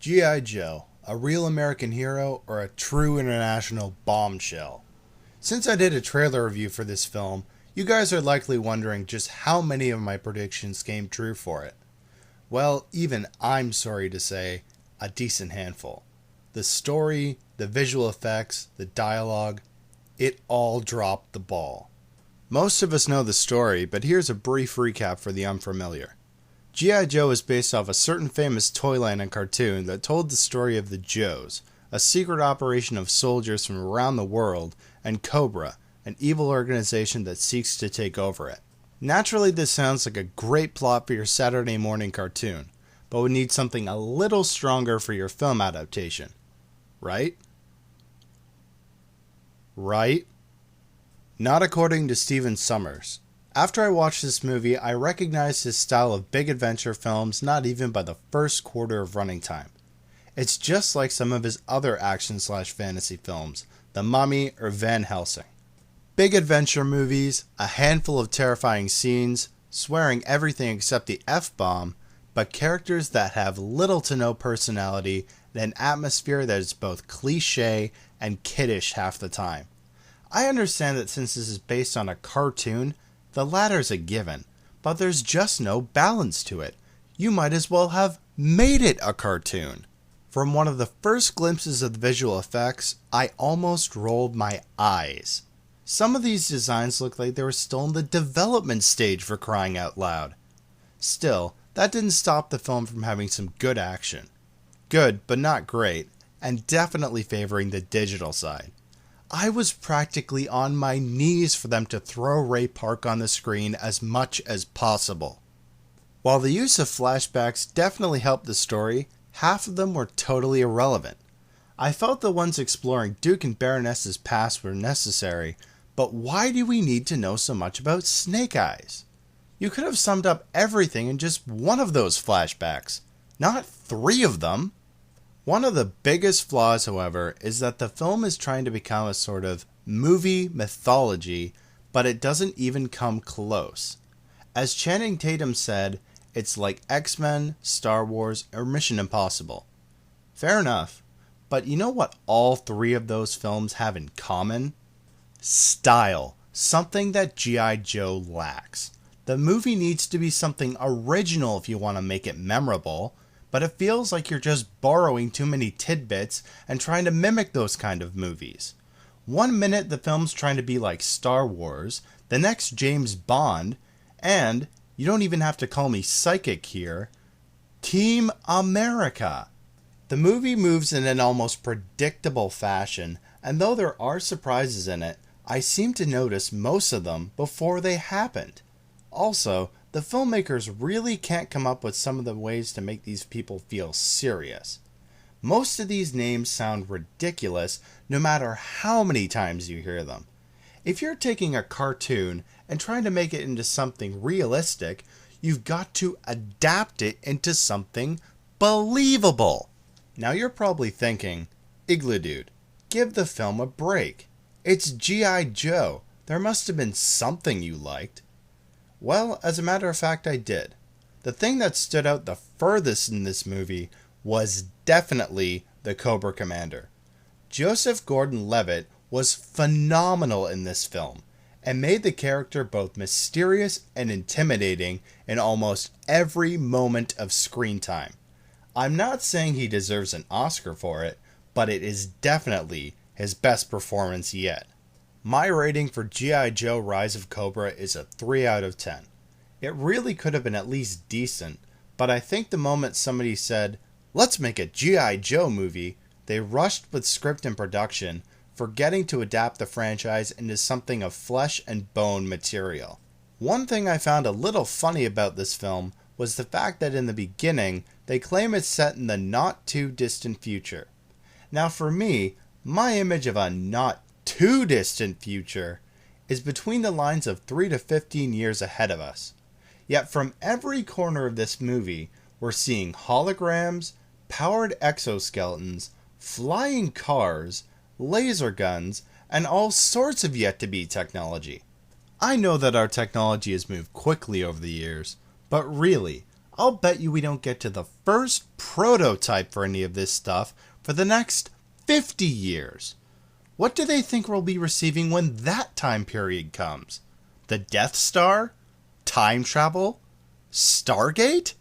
G.I. Joe, a real American hero or a true international bombshell? Since I did a trailer review for this film, you guys are likely wondering just how many of my predictions came true for it. Well, even I'm sorry to say, a decent handful. The story, the visual effects, the dialogue, it all dropped the ball. Most of us know the story, but here's a brief recap for the unfamiliar. G.I. Joe is based off a certain famous toy line and cartoon that told the story of the Joes, a secret operation of soldiers from around the world, and Cobra, an evil organization that seeks to take over it. Naturally, this sounds like a great plot for your Saturday morning cartoon, but would need something a little stronger for your film adaptation. Right? Right? Not according to Stephen Sommers. After I watched this movie, I recognized his style of big adventure films not even by the first quarter of running time. It's just like some of his other action/fantasy films, The Mummy or Van Helsing. Big adventure movies, a handful of terrifying scenes, swearing everything except the F-bomb, but characters that have little to no personality and an atmosphere that is both cliche and kiddish half the time. I understand that since this is based on a cartoon, the latter's a given, but there's just no balance to it. You might as well have made it a cartoon. From one of the first glimpses of the visual effects, I almost rolled my eyes. Some of these designs look like they were still in the development stage, for crying out loud. Still, that didn't stop the film from having some good action. Good, but not great, and definitely favoring the digital side. I was practically on my knees for them to throw Ray Park on the screen as much as possible. While the use of flashbacks definitely helped the story, half of them were totally irrelevant. I felt the ones exploring Duke and Baroness's past were necessary, but why do we need to know so much about Snake Eyes? You could have summed up everything in just one of those flashbacks, not 3 of them. One of the biggest flaws, however, is that the film is trying to become a sort of movie mythology, but it doesn't even come close. As Channing Tatum said, it's like X-Men, Star Wars, or Mission Impossible. Fair enough, but you know what all 3 of those films have in common? Style, something that G.I. Joe lacks. The movie needs to be something original if you want to make it memorable, but it feels like you're just borrowing too many tidbits and trying to mimic those kind of movies. One minute the film's trying to be like Star Wars, the next James Bond, and, you don't even have to call me psychic here, Team America. The movie moves in an almost predictable fashion, and though there are surprises in it, I seem to notice most of them before they happened. Also, the filmmakers really can't come up with some of the ways to make these people feel serious. Most of these names sound ridiculous no matter how many times you hear them. If you're taking a cartoon and trying to make it into something realistic, you've got to adapt it into something believable. Now you're probably thinking, Igloo Dude, give the film a break. It's G.I. Joe. There must have been something you liked. Well, as a matter of fact, I did. The thing that stood out the furthest in this movie was definitely the Cobra Commander. Joseph Gordon-Levitt was phenomenal in this film, and made the character both mysterious and intimidating in almost every moment of screen time. I'm not saying he deserves an Oscar for it, but it is definitely his best performance yet. My rating for G.I. Joe Rise of Cobra is a 3 out of 10. It really could have been at least decent, but I think the moment somebody said, let's make a G.I. Joe movie, they rushed with script and production, forgetting to adapt the franchise into something of flesh and bone material. One thing I found a little funny about this film was the fact that in the beginning, they claim it's set in the not too distant future. Now for me, my image of a not too distant future is between the lines of 3 to 15 years ahead of us. Yet from every corner of this movie, we're seeing holograms, powered exoskeletons, flying cars, laser guns, and all sorts of yet-to-be technology. I know that our technology has moved quickly over the years, but really, I'll bet you we don't get to the first prototype for any of this stuff for the next 50 years. What do they think we'll be receiving when that time period comes? The Death Star? Time travel? Stargate?